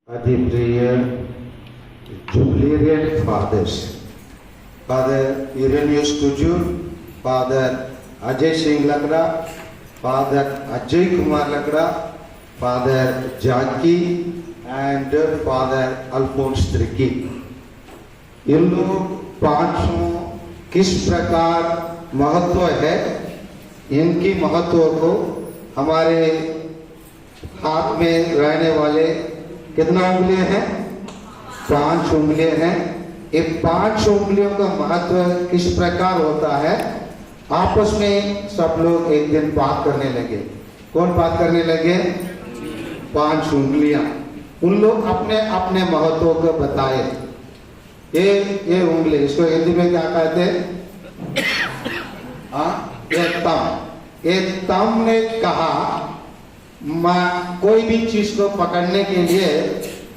Adipria Jubilarian Fathers, Father Irenaeus Kujur, Father Ajay Singh Lakra, Father Ajay Kumar Lakra, Father Jackie and Father Alphonse Tricky. इन लोग पांचों किस प्रकार महत्व है, इनकी महत्व को हमारे हाथ में रहने वाले कितना उंगलियां हैं? 5 उंगलियां हैं। ये 5 उंगलियों का महत्व किस प्रकार होता है, आपस में सब लोग एक दिन बात करने लगे। कौन बात करने लगे? 5 उंगलियां। उन लोग अपने अपने महत्व को बताए। ये उंगली, इसको हिंदी में क्या कहते हैं? ये तम ने कहा मैं कोई भी चीज को पकड़ने के लिए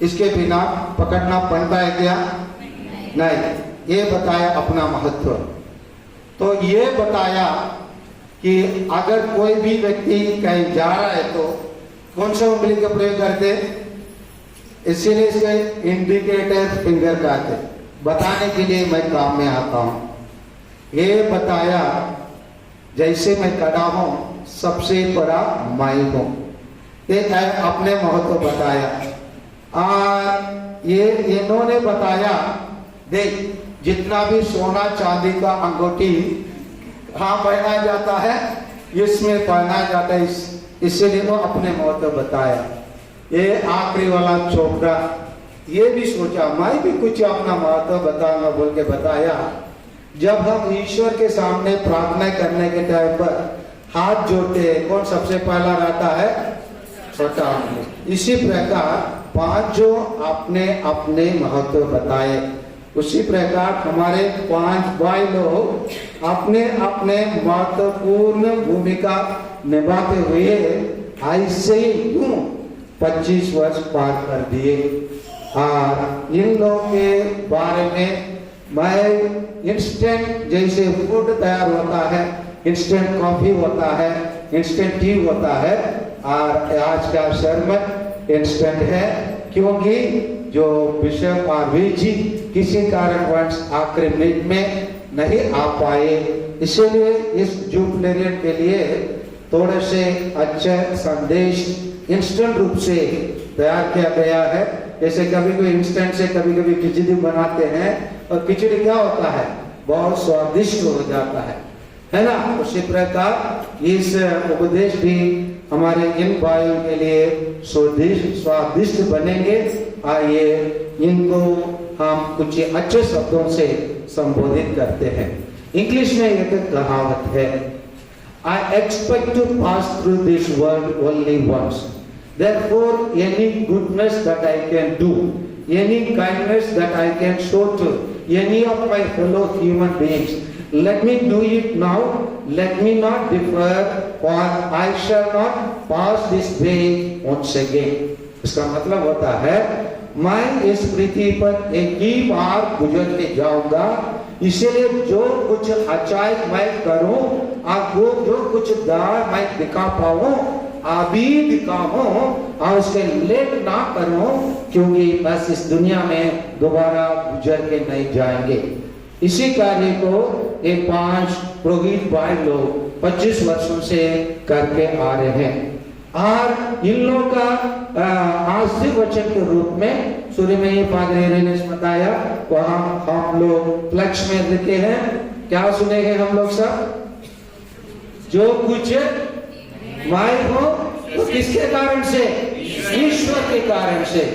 इसके बिना पकड़ना पड़ता है क्या? नहीं। ये बताया अपना महत्व। तो ये बताया कि अगर कोई भी व्यक्ति कहीं जा रहा है तो कौन सा उंगली का प्रयोग करते? इसीलिए इसके इंडिकेटर फिंगर कहते, बताने के लिए मैं काम में आता हूं। ये बताया जैसे मैं खड़ा हूं, सबसे बड़ा मैं हूं। ये अपने महत्व बताया। ये इन्होंने बताया, देख जितना भी सोना चांदी का अंगूठी कहाँ पहना जाता है, इसमें पहना जाता है। इसलिए वो अपने महत्व बताया। ये आखिरी वाला चोपड़ा, ये भी सोचा मैं भी कुछ अपना महत्व बताऊंगा बोल के बताया। जब हम ईश्वर के सामने प्रार्थना करने के टाइम पर हाथ जोड़ते हैं, कौन सबसे पहला रहता है? छोटा उंगली। इसी प्रकार 5 जो अपने अपने महत्व बताए, उसी प्रकार हमारे 5 भाई लोग अपने अपने महत्वपूर्ण भूमिका निभाते हुए ऐसे ही 25 वर्ष पार कर दिए। और इन लोगों के बारे में मैं इंस्टेंट जैसे फूड तैयार होता है, इंस्टेंट कॉफी होता है, इंस्टेंट टी होता है, और आज का शर्बत इंस्टेंट है, क्योंकि जो बिशप आरवी जी किसी कारणवश आखिरी मिनट में नहीं आ पाए, इसलिए इस जुबिलेरियन के लिए थोड़े से अच्छे संदेश इंस्टेंट रूप से तैयार किया गया है। जैसे कभी कोई इंस्टेंट से कभी कभी खिचड़ी बनाते हैं, और खिचड़ी क्या होता है? बहुत स्वादिष्ट हो जाता है ना? उसी प्रकार इस उपदेश भी हमारे इन भाइयों के लिए स्वादिष्ट बनेंगे। आइए इनको हम कुछ अच्छे शब्दों से संबोधित करते हैं। इंग्लिश में एक कहावत है, I expect to pass through this world only once. Therefore, any goodness that I can do, any kindness that I can show to any of my fellow human beings, let me do it now. Let me not defer, for I shall not pass this way once again. इसका मतलब होता है, मैं इस पृथ्वी पर एक ही बार गुजर के जाऊंगा, इसलिए जो कुछ अच्छाई मैं करूं और वो जो कुछ दार मैं दिखा पाऊं अभी दिखाऊं, और उसके लेट ना करूं, क्योंकि बस इस दुनिया में दोबारा गुजर के नहीं जाएंगे। इसी कार्य को ये 5 पुरोहित भाई लोग 25 वर्षों से करके आ रहे हैं। और इन लोगों का आश्रित वचन के रूप में शुरू में ये फादर इरेनियस बताया, वहां हम लोग फ्लैक्स में लिखे हैं। क्या सुनेंगे हम लोग सब? जो कुछ मैं हो तो किसके कारण से? ईश्वर के कारण से।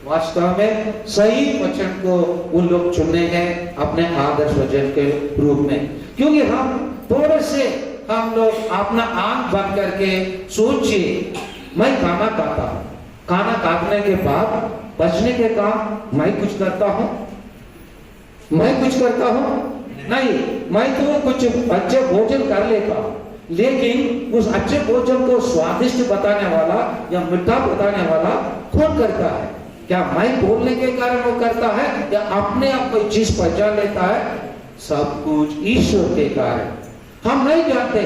वास्तव में सही वचन को उन लोग चुने हैं अपने आदर्श वचन के रूप में, क्योंकि हम थोड़े से हम लोग अपना आंख बंद करके सोचिए, मैं खाना खाता हूँ, खाना काटने के बाद बचने के काम मैं कुछ करता हूँ? मैं कुछ करता हूँ? नहीं। मैं तो कुछ अच्छे भोजन कर लेता हूँ, लेकिन उस अच्छे भोजन को स्वादिष्ट बताने वाला या मीठा बताने वाला कौन करता है? क्या मैं बोलने के कारण वो करता है, या अपने आप कोई चीज पहचान लेता है? सब कुछ ईश्वर के कारण। हम नहीं जानते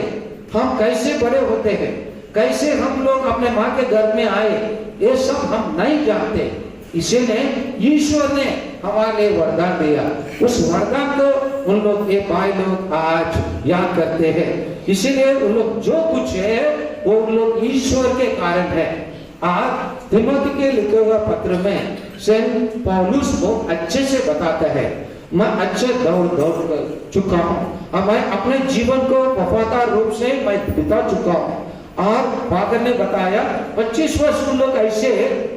हम कैसे बड़े होते हैं, कैसे हम लोग अपने माँ के गर्भ में आए, ये सब हम नहीं जानते। इसीलिए ईश्वर ने हमारे लिए वरदान दिया। उस वरदान को उन लोग ये भाई लोग आज याद करते हैं। इसीलिए उन लोग जो कुछ है वो उन लोग ईश्वर के कारण है। आज तिमोथी के लिखे हुए पत्र में सेंट पौलुस बहुत अच्छे से बताता है, मैं अच्छे दौड़ चुका हूँ, मैं अपने जीवन को वफादार रूप से मैं बिता चुका हूँ। और फादर ने बताया 25 वर्ष उन लोग ऐसे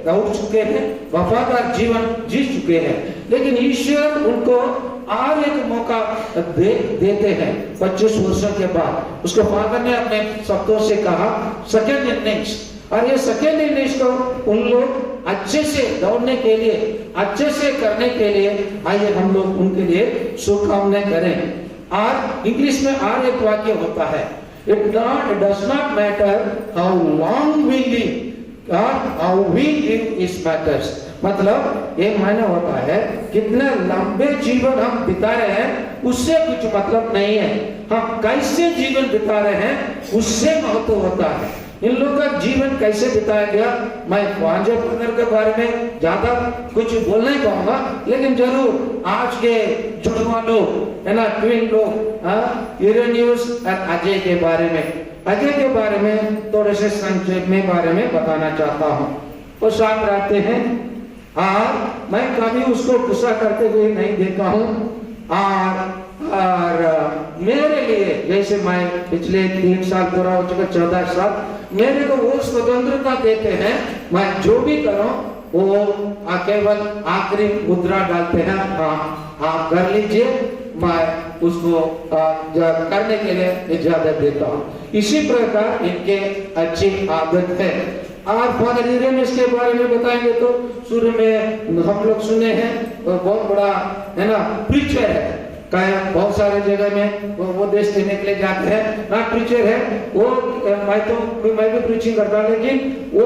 दौड़ चुके हैं, वफादार जीवन जी चुके हैं, लेकिन ईश्वर उनको और एक मौका देते हैं 25 वर्षों के बाद। उसको फादर ने अपने शब्दों से कहा सेकेंड इनिंग्स, और ये सेकेंड इनिंग्स को उन लोग अच्छे से दौड़ने के लिए, अच्छे से करने के लिए आइए हम लोग उनके लिए शुभकामनाएं करें। और इंग्लिश में और एक वाक्य होता है, it does not matter how long we live or how we live is matters। मतलब एक मायना होता है कितने लंबे जीवन हम बिता रहे हैं उससे कुछ मतलब नहीं है, हम कैसे जीवन बिता रहे हैं उससे महत्व होता है। इन लोगों का जीवन कैसे बिताया गया, मैं वांजर के बारे में ज्यादा कुछ बोल नहीं पाऊंगा, लेकिन जरूर आज के जुड़वा लोग है ना, ट्विन लोग यूरेनियस और अजय के बारे में थोड़े से संक्षेप में बारे में बताना चाहता हूँ। वो साथ रहते हैं और मैं कभी उसको गुस्सा करते हुए नहीं देखा हूँ। और मेरे लिए जैसे मैं पिछले 3 साल पूरा हो चुका, 14 साल, मेरे को वो स्वतंत्रता देते हैं, मैं जो भी करूं वो केवल आखिरी मुद्रा डालते हैं, हाँ आप कर लीजिए, मैं उसको करने के लिए इजाजत देता हूँ। इसी प्रकार इनके अच्छी आदत है। और फादर यूरेनियस के बारे में बताएंगे तो शुरू में हम लोग सुने हैं, बहुत बड़ा है ना प्रीचर है, बहुत सारे जगह में वो देश देने के लिए जाते हैं ना, प्रीचर है वो। मैं भी प्रीचिंग करता हूं, लेकिन वो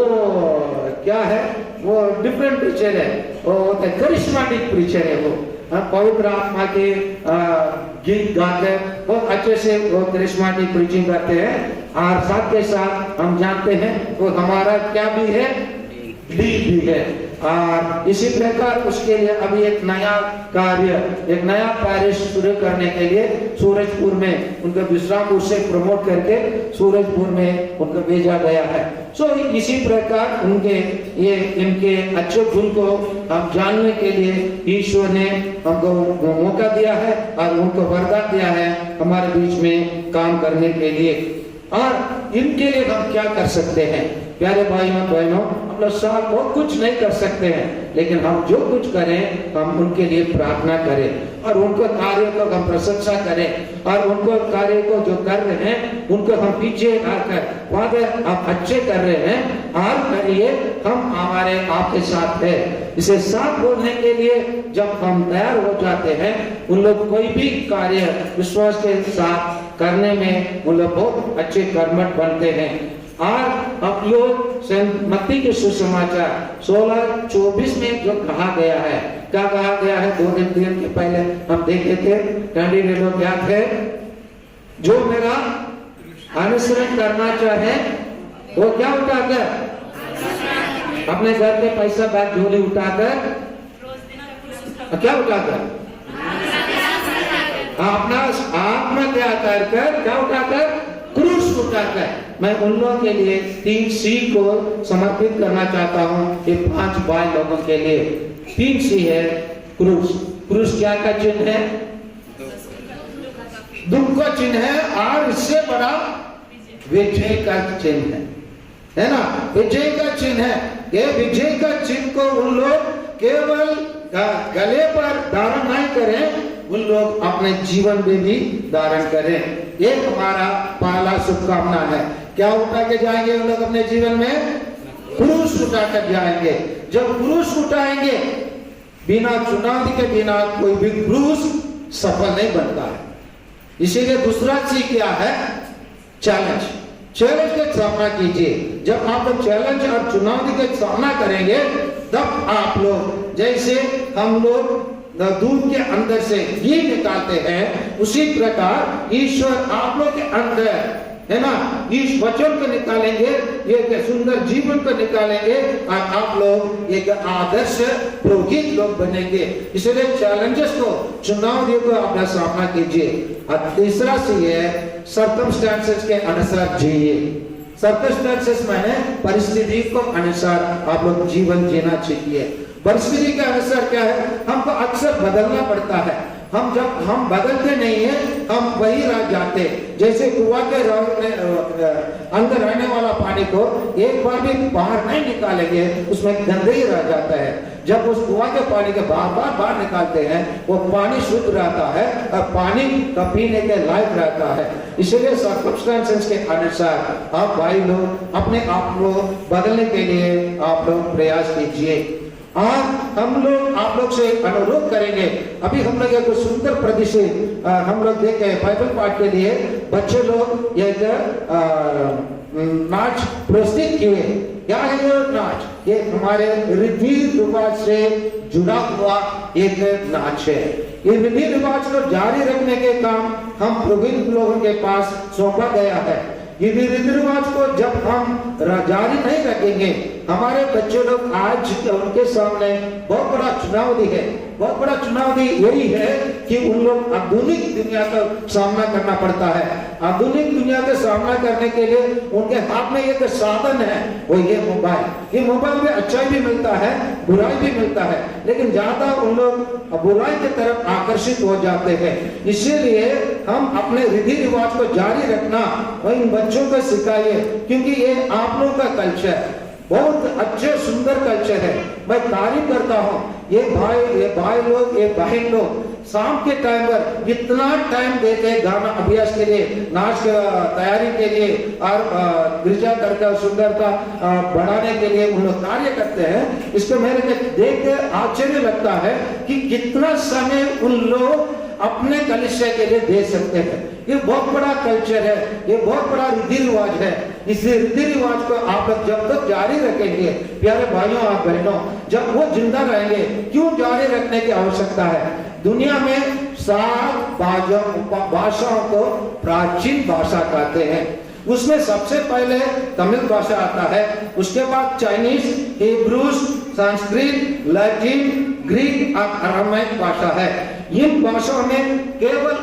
क्या है, वो डिफरेंट प्रीचर है, वो करिश्माटिक प्रीचर है। वो पवित्र आत्मा के गीत गाते बहुत अच्छे से वो करिश्माटिक प्रीचिंग करते हैं। और साथ के साथ हम जानते हैं वो हमारा क्या भी है, लीड भी है। और इसी प्रकार उसके लिए अभी एक नया कार्य, एक नया पैरिश शुरू करने के लिए सूरजपुर में उनको विश्रामपुर से प्रमोट करके सूरजपुर में उनको भेजा गया है। सो इसी प्रकार उनके ये इनके अच्छे गुण को हम जानने के लिए ईश्वर ने हमको मौका दिया है और उनको वरदान दिया है हमारे बीच में काम करने के लिए। और इनके लिए हम क्या कर सकते हैं प्यारे भाइयों बहनों, हम लोग सब बहुत कुछ नहीं कर सकते हैं, लेकिन हम जो कुछ करें हम उनके लिए प्रार्थना करें और उनको कार्य को हम प्रशंसा करें और उनको कार्य को जो कर रहे हैं उनको हम पीछे आकर फादर आप अच्छे कर रहे हैं और करिए, हम हमारे आपके साथ है। इसे साथ बोलने के लिए जब हम तैयार हो जाते हैं उन लोग कोई भी कार्य विश्वास के साथ करने में उन लोग बहुत अच्छे कर्मठ बनते हैं। और अब लोग मत्ती के सुसमाचार 16:24 में जो कहा गया है, क्या कहा गया है, 2 दिन के पहले हम देखे थे, कैंडिडेट लोग याद है, जो मेरा अनुसरण करना चाहे वो क्या उठाकर अपने घर के पैसा बैग झोली उठाकर क्या उठाकर अपना आत्मत्याग कर क्या उठाकर क्रूस उठाकर। मैं उन लोगों के लिए 3 C को समर्पित करना चाहता हूँ, ये 5 भाई लोगों के लिए। 3 C है क्रूस। क्रूस क्या का चिन्ह है, दुख का चिन्ह है और इससे बड़ा विजय का चिन्ह है ना, विजय का चिन्ह है। ये विजय का चिन्ह को उन लोग केवल गले पर धारण नहीं करें, उन लोग अपने जीवन में भी धारण करें। ये हमारा पहला शुभकामना है। क्या उठा के जाएंगे उन लोग अपने जीवन में, क्रूस उठा कर जाएंगे। जब क्रूस उठाएंगे, बिना चुनौती के बिना कोई भी क्रूस सफल नहीं बनता है। इसीलिए दूसरा चीज क्या है, चैलेंज। चैलेंज का सामना कीजिए। जब आप लोग चैलेंज और चुनौती का सामना करेंगे तब आप लोग, जैसे हम लोग दूध के अंदर से घी निकालते हैं, उसी प्रकार ईश्वर आप लोग के अंदर है ना, इस वचन को निकालेंगे, एक सुंदर जीवन को निकालेंगे और आप लोग एक आदर्श पुरोहित लोग बनेंगे। इसलिए चैलेंजेस को, चुनौतियों को अपना सामना कीजिए। और तीसरा से ये सर्कमस्टेंसेस के अनुसार जिए। सर्कमस्टेंसेस माने परिस्थिति को अनुसार आप लोग जीवन जीना चाहिए। परिस्थिति के अनुसार क्या है, हमको अक्सर बदलना पड़ता है। हम जब हम बदलते नहीं है, हम वही रह जाते। जैसे कुआं के अंदर रहने वाला पानी को एक बार भी बाहर नहीं निकालेंगे, उसमें गंदे ही रह जाता है। जब उस कुआं के पानी को बार बार बाहर निकालते हैं, वो पानी शुद्ध रहता है और पानी का पीने के लायक रहता है। इसलिए सर्कमस्टेंसेस के अनुसार आप भाई लोग अपने आप को बदलने के लिए आप लोग प्रयास कीजिए। और हम लोग आप लोग से अनुरोध करेंगे, अभी हम लोग एक सुंदर प्रदर्शन हम लोग देखे बाइबल पाठ के लिए बच्चे लोग एक नाच प्रस्तुत किए। क्या है ये नाच? ये हमारे रीति रिवाज से जुड़ा हुआ एक नाच है। ये रीति रिवाज को जारी रखने के काम हम पुरोहित लोगों के पास सौंपा गया है। ये रीति रिवाज को जब हम जारी नहीं रखेंगे, हमारे बच्चे लोग आज उनके सामने बहुत बड़ा चुनौती है। बहुत बड़ा चुनौती यही है कि उन लोग आधुनिक दुनिया का सामना करना पड़ता है। आधुनिक दुनिया का सामना करने के लिए उनके हाथ में एक साधन है, वो ये मोबाइल। ये मोबाइल में अच्छाई भी मिलता है, बुराई भी मिलता है, लेकिन ज्यादा उन लोग बुराई की तरफ आकर्षित हो जाते हैं। इसीलिए हम अपने रीति रिवाज को जारी रखना इन बच्चों को सिखाइए, क्योंकि ये आप लोगों का कल्चर बहुत अच्छे सुंदर कल्चर है। मैं तारीफ करता हूँ। ये भाई लोग, ये बहन लोग शाम के टाइम पर इतना टाइम देते हैं गाना अभ्यास के लिए, नाच की तैयारी के लिए और गिरजा करके सुंदरता बढ़ाने के लिए उन लोग कार्य करते हैं। इसको मेरे को देख के आश्चर्य लगता है कि कितना समय उन लोग अपने कलिसिया के लिए दे सकते हैं। ये बहुत बड़ा कल्चर है, ये बहुत बड़ा रीति रिवाज है। इस रीति रिवाज को आप लोग जब तक जारी रखेंगे, प्यारे भाइयों और बहनों, जब वो जिंदा रहेंगे, क्यों जारी रखने की आवश्यकता है? दुनिया में 7 भाषाओं को प्राचीन भाषा कहते हैं। उसमें सबसे पहले तमिल भाषा आता है, उसके बाद Chinese, Hebrew, Sanskrit, Latin, Greek और अरामाइक भाषा है। इन भाषाओं में केवल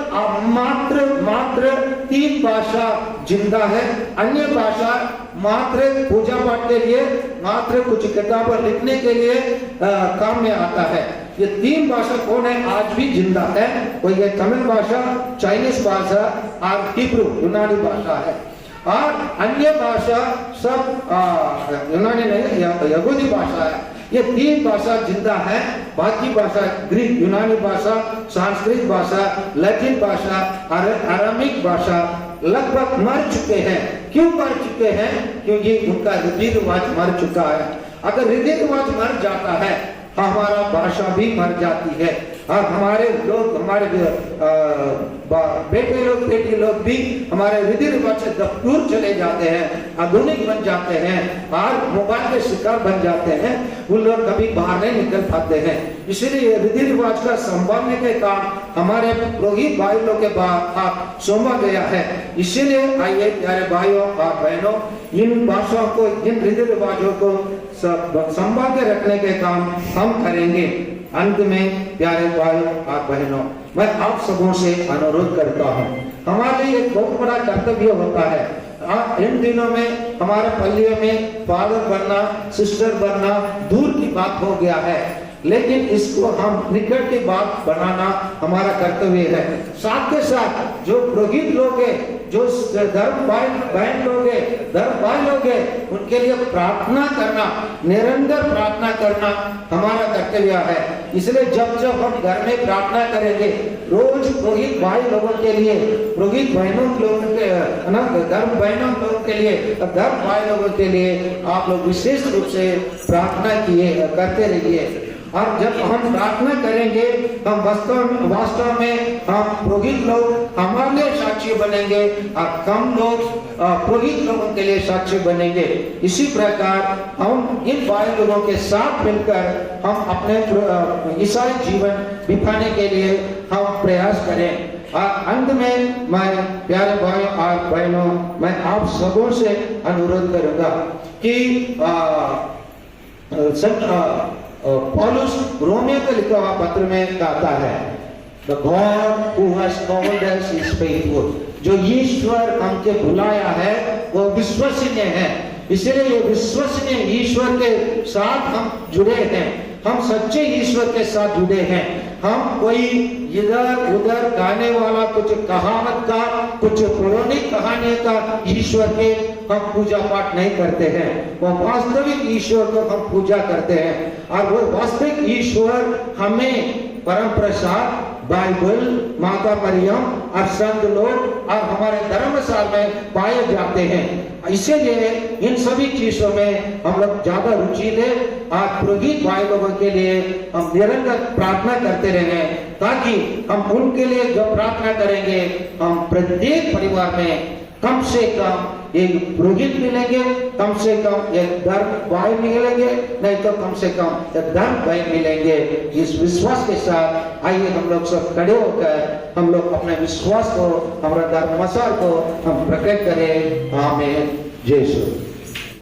मात्र 3 भाषा जिंदा है। अन्य भाषा मात्र पूजा पाठ के लिए, मात्र कुछ किताबें लिखने के लिए काम में आता है। ये 3 भाषा कौन है आज भी जिंदा है? वो ये तमिल भाषा, चाइनीज भाषा और हिब्रू यूनानी भाषा है। और अन्य भाषा सब यूनानी नहीं, यहूदी भाषा है। ये 3 भाषा जिंदा है। बाकी भाषा ग्रीक, यूनानी भाषा, संस्कृत भाषा, लैटिन भाषा और अरामिक भाषा लगभग मर चुके हैं। क्यों मर चुके हैं? क्योंकि उनका रीति रिवाज मर चुका है। अगर रीति रिवाज मर जाता है, हमारा भाषा भी मर जाती है और हमारे लोग, हमारे बेटे लोग, बेटी लोग भी हमारे रीति रिवाज से दूर चले जाते हैं, आधुनिक बन जाते हैं और मोबाइल के शिकार बन जाते हैं। उन लोग कभी बाहर नहीं निकल पाते हैं। इसलिए रीति रिवाज का संभालने के काम हमारे पुरोहित भाई लोग के बाद सौंपा गया है। इसीलिए आइए प्यारे भाइयों और बहनों, इन भाषाओं को, इन रीति रिवाजों को संभाल के रखने के काम हम करेंगे। अंत में प्यारे भाइयों और बहनों, मैं आप सबों से अनुरोध करता हूँ, हमारे लिए एक बहुत बड़ा कर्तव्य होता है। इन दिनों में हमारे पल्लियों में फादर बनना, सिस्टर बनना दूर की बात हो गया है, लेकिन इसको हम निकट की बात बनाना हमारा कर्तव्य है। साथ के साथ जो पुरोहित लोग हैं, जो धर्म बहन लोग हैं, धर्म भाई लोग हैं, उनके लिए प्रार्थना करना, निरंतर प्रार्थना करना हमारा कर्तव्य है। इसलिए जब जब हम घर में प्रार्थना करेंगे, रोज पुरोहित भाई लोगों के लिए, पुरोहित बहनों लोगों के, धर्म बहनों लोगों के लिए, धर्म भाई लोगों के लिए आप लोग विशेष रूप से प्रार्थना करते रहिए। और जब हम प्रार्थना करेंगे, हम वास्तव में हम पुरोहित लोग हमारे लिए साक्षी बनेंगे और हम लोग पुरोहित लोगों के लिए साक्षी बनेंगे। इसी प्रकार हम इन भाई लोगों के साथ मिलकर हम अपने ईसाई जीवन बिताने के लिए हम प्रयास करें। और अंत में मैं प्यारे भाइयों और बहनों, मैं आप सबों से अनुरोध करूंगा कि पौलुस रोमियो के लिखा हुआ पत्र में कहता है, The God who has called us is faithful. जो ईश्वर हमके बुलाया है वो विश्वसनीय है। इसलिए ये विश्वसनीय ईश्वर के साथ हम जुड़े हैं, हम सच्चे ईश्वर के साथ जुड़े हैं। हम कोई इधर उधर गाने वाला कुछ कहावत का, कुछ पौराणिक कहानी का ईश्वर के हम पूजा पाठ नहीं करते हैं। वो वास्तविक ईश्वर को हम पूजा करते हैं और वो वास्तविक ईश्वर हमें परम प्रसाद, बाइबल, माता मरियम और संत लोग और हमारे धर्मशाला में पाए जाते हैं। इसीलिए इन सभी चीजों में हम लोग ज्यादा रुचि ले और पुरोहित भाई लोगों के लिए हम निरंतर प्रार्थना करते रहे, ताकि हम उनके लिए जो प्रार्थना करेंगे, हम प्रत्येक परिवार में कम से कम एक पुरोहित मिलेंगे, कम से कम एक धर्म भाई मिलेंगे, नहीं तो कम से कम एक धर्म भाई मिलेंगे। इस विश्वास के साथ आइए हम लोग सब खड़े होकर हम लोग अपने विश्वास को, हमारा धर्म मसाल को हम प्रकट करें। आमीन। जय श्री